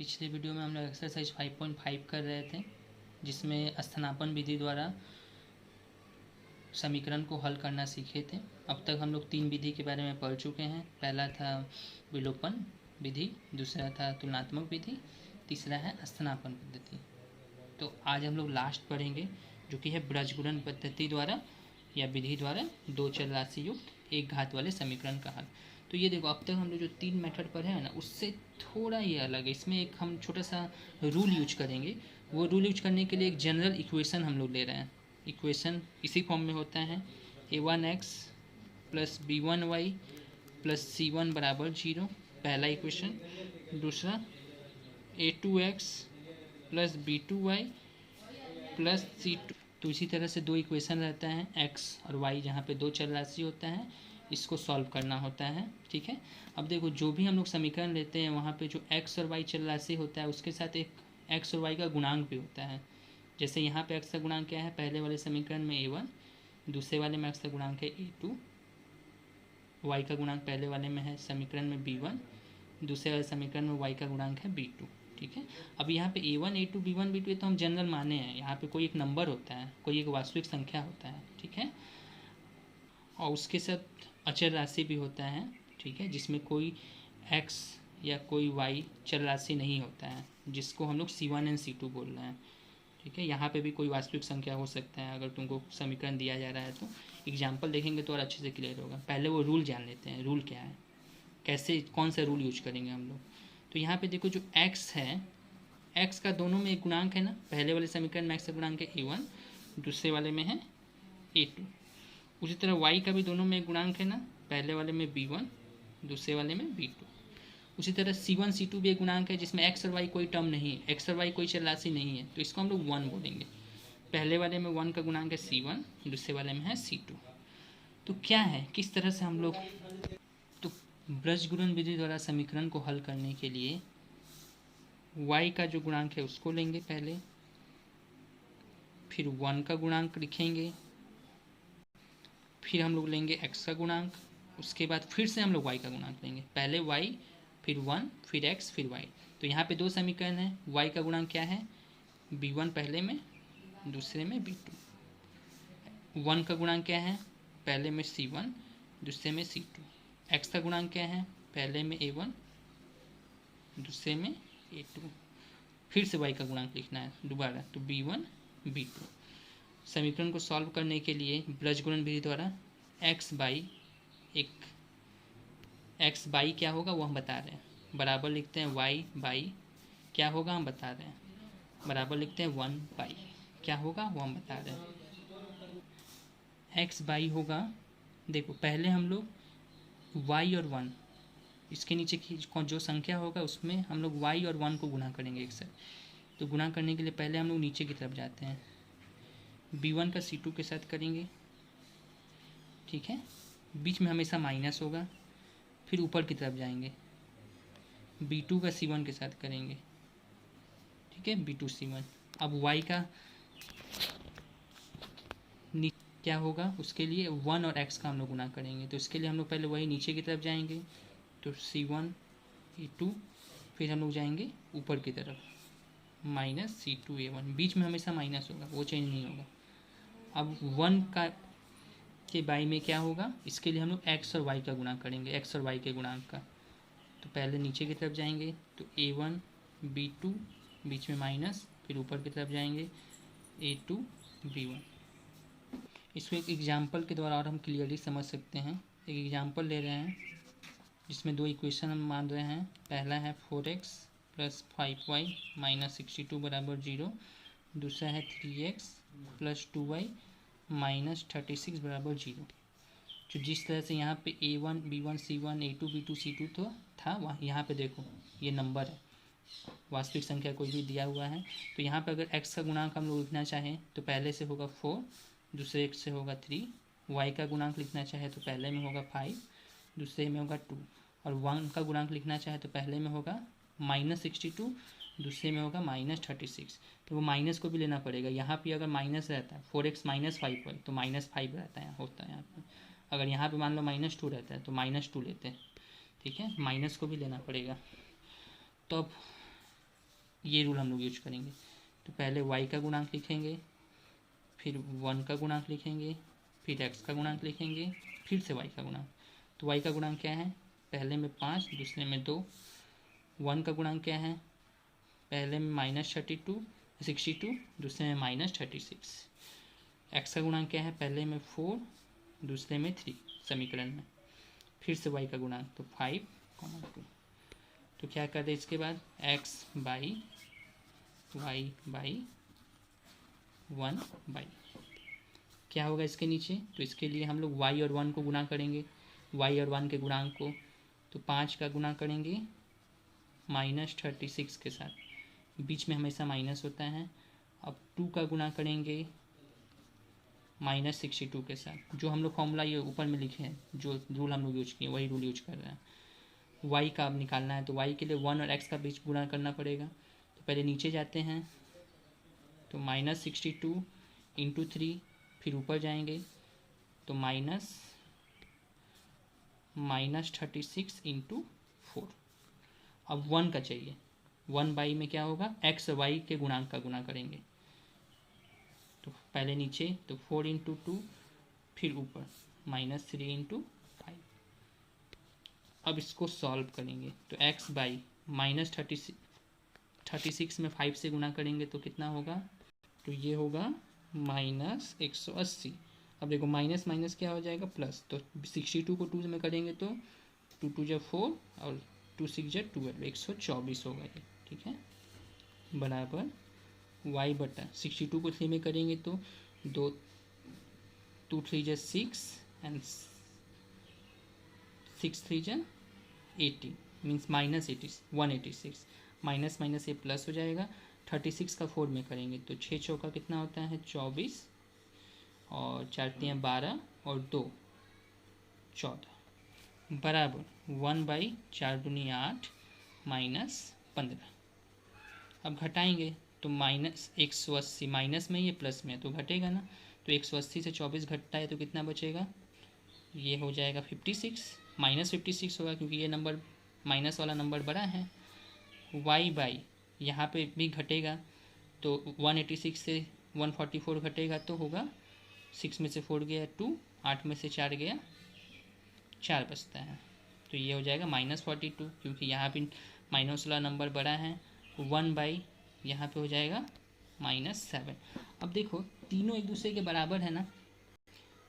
पिछले वीडियो में हम लोग एक्सरसाइज 5.5 कर रहे थे, जिसमें स्थानापन्न विधि द्वारा समीकरण को हल करना सीखे थे। अब तक हम लोग 3 विधि के बारे में पढ़ चुके हैं। पहला था विलोपन विधि, दूसरा था तुलनात्मक विधि, तीसरा है स्थानापन्न पद्धति। तो आज हम लोग लास्ट पढ़ेंगे, जो कि है ब्रजगुणन पद्धति द्वारा या विधि द्वारा दो चर राशि युक्त एक घात वाले समीकरण का हल। तो ये देखो, अब तक हम लोग जो 3 मेथड पढ़े हैं ना, उससे थोड़ा ये अलग है। इसमें एक हम छोटा सा रूल यूज करेंगे। वो रूल यूज करने के लिए एक जनरल इक्वेशन हम लोग ले रहे हैं। इक्वेशन इसी फॉर्म में होता है a1x plus b1y plus c1 बराबर 0, पहला इक्वेशन। दूसरा a2x plus b2y plus c2। तो इसी तरह से दो इक्वेशन रहता है, x और y, जहाँ पे दो चर राशि होता है, इसको सॉल्व करना होता है। ठीक है। अब देखो, जो भी हम लोग समीकरण लेते हैं वहाँ पे जो x और y चर राशि होता है, उसके साथ एक x और y का गुणांक भी होता है। जैसे यहाँ पे x का गुणांक क्या है, पहले वाले समीकरण में a1, दूसरे वाले में x का गुणांक है a2, y का गुणांक पहले वाले में है समीकरण में b1, दूसरे वाले समीकरण में y का गुणांक है b2। ठीक है। अब यहाँ पे a1 a2 b1 b2 तो हम जनरल माने हैं। यहाँ पे कोई एक नंबर होता है, कोई एक वास्तविक संख्या होता है। ठीक है। और उसके साथ अचर राशि भी होता है। ठीक है, जिसमें कोई x या कोई y चर राशि नहीं होता है, जिसको हम लोग c1 एंड c2 बोल रहे हैं। ठीक है। यहाँ पे भी कोई वास्तविक संख्या हो सकता है। अगर तुमको समीकरण दिया जा रहा है तो एग्जाम्पल देखेंगे तो और अच्छे से क्लियर होगा। पहले वो रूल जान लेते हैं, रूल क्या है, कैसे कौन सा रूल यूज करेंगे हम लोग। तो यहाँ पे देखो, जो x है, x का दोनों में एक गुणांक है ना। पहले वाले समीकरण में x का गुणांक है a1, दूसरे वाले में है a2। उसी तरह y का भी दोनों में एक गुणांक है ना। पहले वाले में b1, दूसरे वाले में b2। उसी तरह c1 c2 भी एक गुणांक है, जिसमें x और y कोई टर्म नहीं है, x और y कोई चर राशि नहीं है, तो इसको हम लोग 1 बोलेंगे। पहले वाले में 1 का गुणांक है c1, दूसरे वाले में है c2। तो क्या है, किस तरह से हम लोग, तो ब्रजगुणन विधि द्वारा समीकरण को हल करने के लिए y का जो गुणांक है उसको लेंगे पहले, फिर 1 का गुणांक लिखेंगे, फिर हम लोग लेंगे x का गुणांक, उसके बाद फिर से हम लोग y का गुणांक लेंगे। पहले y, फिर 1, फिर x, फिर y। तो यहाँ पे दो समीकरण है। y का गुणांक क्या है, b1 पहले में, दूसरे में b2। 1 का गुणांक क्या है, पहले में c1, दूसरे में c2। x का गुणांक क्या है, पहले में a1, दूसरे में a2। फिर से y का गुणांक लिखना है दोबारा, तो b1 b2। समीकरण को सॉल्व करने के लिए ब्रजगुणन विधि द्वारा x बाई क्या होगा वो हम बता रहे हैं, बराबर लिखते हैं y बाई क्या होगा हम बता रहे हैं, बराबर लिखते हैं 1 बाई क्या होगा वो हम बता रहे हैं। x बाई होगा, देखो पहले हम लोग y और 1, इसके नीचे की जो संख्या होगा उसमें हम लोग y और 1 को गुणा करेंगे एक साथ। तो गुणा करने के लिए पहले हम लोग नीचे की तरफ जाते हैं, b1 का c2 के साथ करेंगे। ठीक है। बीच में हमेशा माइनस होगा। फिर ऊपर की तरफ जाएंगे, b2 का c1 के साथ करेंगे। ठीक है, b2 c1। अब y का क्या होगा, उसके लिए 1 और x का हम लोग गुणा करेंगे। तो इसके लिए हम लोग पहले वही नीचे की तरफ जाएंगे, तो c1 e2, फिर हम लोग जाएंगे ऊपर की तरफ माइनस c2 a1। बीच में हमेशा माइनस होगा, वो चेंज नहीं होगा। अब 1 का के बाई में क्या होगा, इसके लिए हम लोग x और y का गुणा करेंगे, x और y के गुणांक का। तो पहले नीचे की तरफ जाएंगे, तो a1 b2, बीच में माइनस, फिर ऊपर की तरफ जाएंगे a2 b1। इसको एक एग्जाम्पल के द्वारा और हम क्लियरली समझ सकते हैं। एक एग्जाम्पल ले रहे हैं जिसमें दो इक्वेशन हम मान रहे हैं। पहला है 4x प्लस 5y माइनस 62 बराबर 0, दूसरा है 3x प्लस 2y माइनस 36 बराबर 0। जो जिस तरह से यहाँ पे a1 b1 c1 a2 b2 c2 तो था, वहाँ यहाँ पे देखो ये नंबर है, वास्तविक संख्या कोई भी दिया हुआ है। तो यहाँ पे अगर x का गुणांक हम लोग लिखना चाहें तो पहले से होगा 4, दूसरे से होगा 3। y का गुणांक लिखना चाहे तो पहले में होगा 5, दूसरे में होगा 2। और 1 का गुणांक लिखना चाहे तो पहले में होगा माइनस 62, दूसरे में होगा माइनस 36। तो वो माइनस को भी लेना पड़ेगा। यहाँ पे अगर माइनस रहता है 4x माइनस 5y तो माइनस 5 रहता है, होता है यहाँ पर। अगर यहाँ पे मान लो माइनस 2 रहता है तो माइनस 2 लेते हैं। ठीक है, माइनस को भी लेना पड़ेगा। तो अब ये रूल हम लोग यूज करेंगे। तो पहले y का गुणांक लिखेंगे, फिर 1 का गुणांक लिखेंगे, फिर x का गुणांक लिखेंगे, फिर से y का गुणांक। तो y का गुणांक क्या है, पहले में 5, दूसरे में 2। 1 का गुणांक क्या है, पहले में -62, दूसरे में -36। x का गुणांक क्या है, पहले में 4, दूसरे में 3 समीकरण में। फिर से y का गुणांक, तो 5, 2। तो क्या कर दे इसके बाद, x by y by 1 by, क्या होगा इसके नीचे। तो इसके लिए हम लोग y और 1 को गुणा करेंगे, y और 1 के गुणांक को। तो 5 का गुणा करेंगे -36 के साथ, बीच में हमेशा माइनस होता है। अब 2 का गुणा करेंगे -62 के साथ। जो हम लोग फॉर्मूला ये ऊपर में लिखे हैं, जो रूल हम लोग यूज किए वही रूल यूज कर रहे हैं। y का अब निकालना है, तो y के लिए 1 और x का बीच गुणा करना पड़ेगा। तो पहले नीचे जाते हैं, तो -62 इंटू 3, फिर ऊपर जाएंगे तो -36 इंटू 4। अब 1 का चाहिए, 1 बाई में क्या होगा, x और y के गुणांक का गुणा करेंगे। तो पहले नीचे, तो 4 इंटू 2, फिर ऊपर -3 इंटू 5। अब इसको सॉल्व करेंगे, तो x बाई -36 में 5 से गुणा करेंगे तो कितना होगा, तो ये होगा -180। अब देखो माइनस माइनस क्या हो जाएगा, प्लस। तो 62 को 2 में करेंगे तो 2 2 जा 4 और 2 6 जा 12, 124 होगा ये, ठीक है। बराबर y बटा 62 को 3 में करेंगे तो 2 3 जा 6 एंड 6 3 जा 80, मीन्स -186। माइनस माइनस ये प्लस हो जाएगा। 36 का 4 में करेंगे तो 6 चौका कितना होता है, 24, और 4 3 12 और 2 14, बराबर 1/4 दूनी 8 -15। अब घटाएंगे तो -180, माइनस में ये प्लस में तो घटेगा ना। तो 180 से 24 घटता है तो कितना बचेगा, ये हो जाएगा 56, -56 होगा क्योंकि ये नंबर माइनस वाला नंबर बड़ा है। y बाई यहाँ पे भी घटेगा तो 186 से 144 घटेगा तो होगा 6 में से 4 गया 2, 8 में से 4 गया 4 बचता है। तो ये हो जाएगा -42, क्योंकि यहाँ पे माइनस वाला नंबर बड़ा है। 1 बाई यहाँ पे हो जाएगा -7। अब देखो तीनों एक दूसरे के बराबर है ना,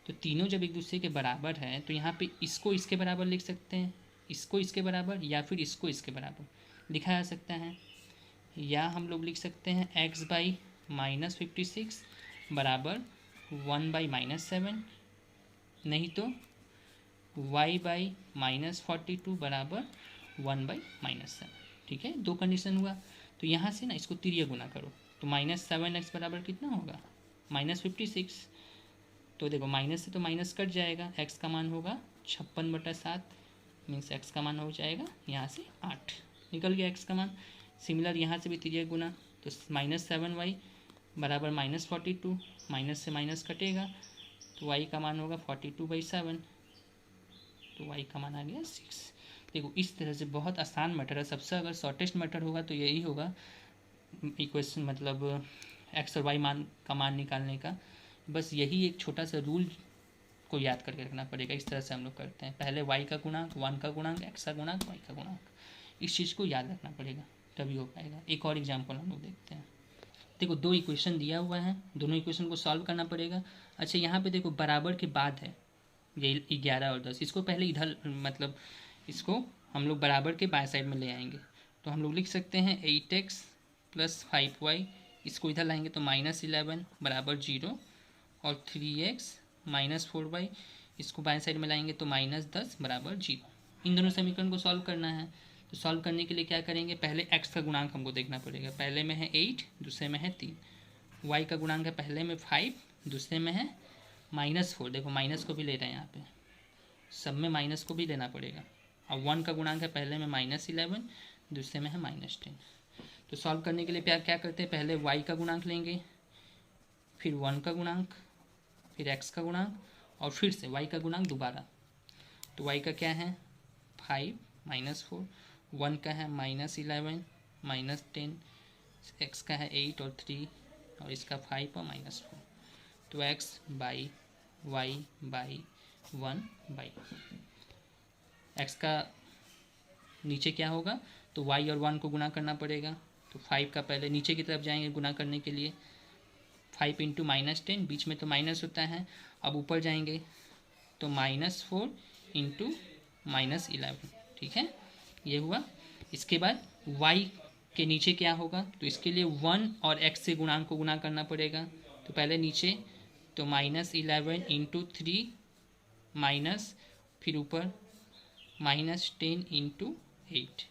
तो तीनों जब एक दूसरे के बराबर है तो यहाँ पे इसको इसके बराबर लिख सकते हैं, इसको इसके बराबर, या फिर इसको इसके बराबर लिखा जा सकता है। या हम लोग लिख सकते हैं x बाई -56 बराबर 1/-7, नहीं तो y बाई -42 बराबर 1/-7। ठीक है, दो कंडीशन हुआ। तो यहाँ से ना इसको तिरिया गुना करो तो -7x बराबर कितना होगा, -56। तो देखो माइनस से तो माइनस कट जाएगा, x का मान होगा 56/7, मीन्स x का मान हो जाएगा यहाँ से 8, निकल गया x का मान। सिमिलर यहाँ से भी तिरिया गुना, तो -7y बराबर -42, माइनस से माइनस कटेगा तो y का मान होगा 42/7, तो y का मान आ गया 6। देखो इस तरह से बहुत आसान मैटर है, सबसे अगर शॉर्टेस्ट मैटर होगा तो यही होगा इक्वेशन, मतलब x और y मान का मान निकालने का। बस यही एक छोटा सा रूल को याद करके रखना पड़ेगा। इस तरह से हम लोग करते हैं, पहले y का गुणांक, 1 का गुणांक, x का गुणांक, y का गुणांक, इस चीज़ को याद रखना पड़ेगा तभी हो पाएगा। एक और एग्जाम्पल हम लोग देखते हैं। देखो दो इक्वेशन दिया हुआ है, दोनों इक्वेशन को सॉल्व करना पड़ेगा। अच्छा यहाँ पे देखो बराबर के बाद है ये 11 और 10, इसको पहले इधर, मतलब इसको हम लोग बराबर के बाएं साइड में ले आएंगे। तो हम लोग लिख सकते हैं 8x + 5y, इसको इधर लाएंगे तो -11 बराबर 0, और 3x - 4y, इसको बाएं साइड में लाएंगे तो -10 बराबर 0। इन दोनों समीकरण को सॉल्व करना है। तो सॉल्व करने के लिए क्या करेंगे, पहले x का गुणांक हमको देखना पड़ेगा। पहले में है 8, दूसरे में है 3। y का गुणांक है पहले में 5, दूसरे में है -4। देखो माइनस को भी ले रहे हैं यहाँ पे, सब में माइनस को भी लेना पड़ेगा। अब 1 का गुणांक है पहले में -11, दूसरे में है -10। तो सॉल्व करने के लिए क्या करते हैं, पहले y का गुणांक लेंगे, फिर 1 का गुणांक, फिर x का गुणांक, और फिर से y का गुणांक दोबारा। तो y का क्या है 5 -4, 1 का है -11 -10, एक्स का है 8 और 3 और इसका 5 और -4, तो x by y by 1 by x का नीचे क्या होगा, तो y और 1 को गुना करना पड़ेगा। तो 5 का पहले नीचे की तरफ जाएंगे गुना करने के लिए, 5 इंटू -10, बीच में तो माइनस होता है। अब ऊपर जाएंगे तो -4 इंटू -11, ठीक है, ये हुआ। इसके बाद y के नीचे क्या होगा, तो इसके लिए 1 और x से गुणांक को गुना करना पड़ेगा। तो पहले नीचे तो -11 इंटू 3 माइनस, फिर ऊपर -10 इंटू 8,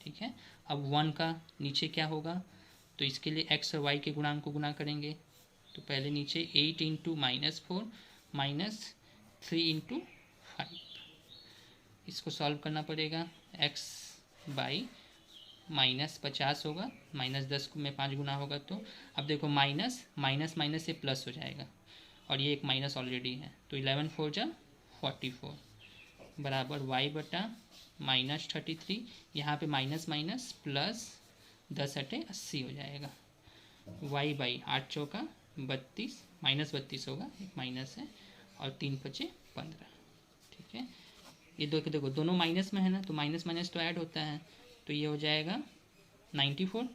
ठीक है। अब 1 का नीचे क्या होगा, तो इसके लिए x और y के गुणांक को गुना करेंगे। तो पहले नीचे 8 इंटू -4 -3 इंटू 5, इसको सॉल्व करना पड़ेगा। x बाई -50 होगा, -10 में 5 गुना होगा, तो अब देखो माइनस माइनस माइनस से प्लस हो जाएगा और ये एक माइनस ऑलरेडी है, तो 11 4 जा 44 बराबर y बटा -33, यहाँ पे माइनस माइनस प्लस 10 × 80 हो जाएगा। y बाई 8 चौका 32, -32 होगा, एक माइनस है, और 3 × 15, ठीक है। ये देखो दोनों माइनस में है ना, तो माइनस माइनस तो ऐड होता है, तो ये हो जाएगा 94।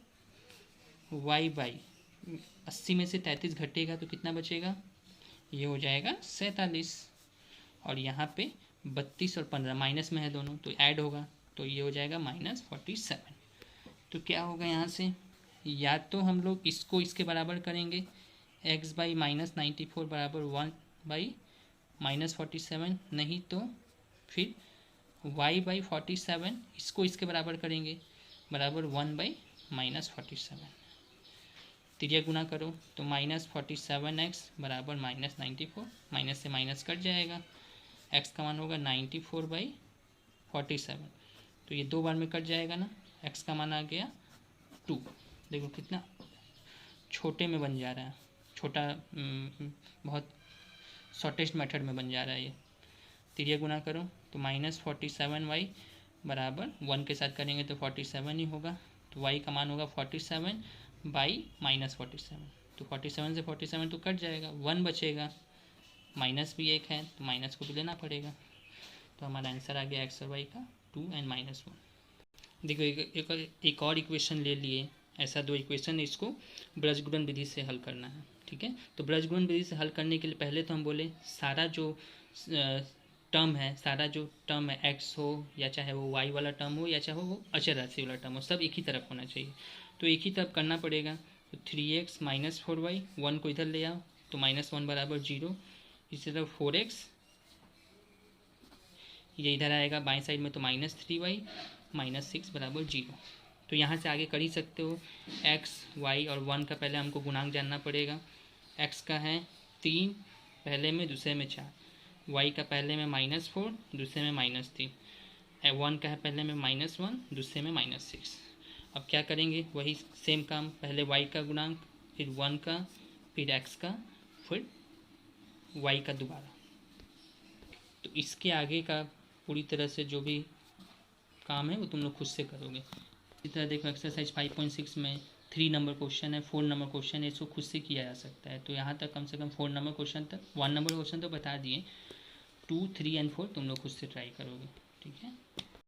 y बाई 80 में से 33 घटेगा तो कितना बचेगा, ये हो जाएगा 47, और यहाँ पे 32 और 15 माइनस में है दोनों, तो ऐड होगा, तो ये हो जाएगा -47। तो क्या होगा यहाँ से, या तो हम लोग इसको इसके बराबर करेंगे, x बाई -94 बराबर 1 बाई -47, नहीं तो फिर y बाई 47 इसको इसके बराबर करेंगे, बराबर 1 बाई -47। तिरिया गुना करो तो -47x बराबर -94, माइनस से माइनस कट जाएगा, x का मान होगा 94 बाई 47, तो ये 2 बार में कट जाएगा ना, x का मान आ गया 2। देखो कितना छोटे में बन जा रहा है, छोटा बहुत शॉर्टेस्ट मेथड में बन जा रहा है ये। तिरिया गुना करो तो -47y बराबर 1 के साथ करेंगे तो 47 ही होगा, तो y का मान होगा 47 बाई -47, तो 47 से 47 तो कट जाएगा, 1 बचेगा, माइनस भी एक है तो माइनस को भी लेना पड़ेगा, तो हमारा आंसर आ गया x और y का 2 और -1। देखो एक और इक्वेशन ले लिए, ऐसा 2 इक्वेशन है, इसको ब्रजगुणन विधि से हल करना है, ठीक है। तो ब्रजगुणन विधि से हल करने के लिए पहले तो हम बोले सारा जो टर्म है, सारा जो टर्म है x हो या चाहे वो y वाला टर्म हो या चाहे वो अचर राशि वाला टर्म हो, सब एक ही तरफ होना चाहिए, तो एक ही तरफ करना पड़ेगा। तो 3x -4y, 1 को इधर ले आओ तो -1 बराबर 0, इसी तरह 4x ये इधर आएगा बाएं साइड में, तो -3y -6 बराबर 0। तो यहाँ से आगे कर ही सकते हो, x y और 1 का पहले हमको गुणांक जानना पड़ेगा। x का है 3 पहले में, दूसरे में 4, y का पहले में -4 दूसरे में -3, 1 का है पहले में -1 दूसरे में -6। अब क्या करेंगे, वही सेम काम, पहले y का गुणांक, फिर 1 का, फिर x का, फिर y का दोबारा। तो इसके आगे का पूरी तरह से जो भी काम है वो तुम लोग खुद से करोगे। इसी तरह देखो एक्सरसाइज 5.6 में 3 नंबर क्वेश्चन है, 4 नंबर क्वेश्चन है, इसको खुद से किया जा सकता है। तो यहाँ तक कम से कम 4 नंबर क्वेश्चन तक, 1 नंबर क्वेश्चन तो बता दिए, 2, 3 और 4 तुम लोग खुद से ट्राई करोगे, ठीक है।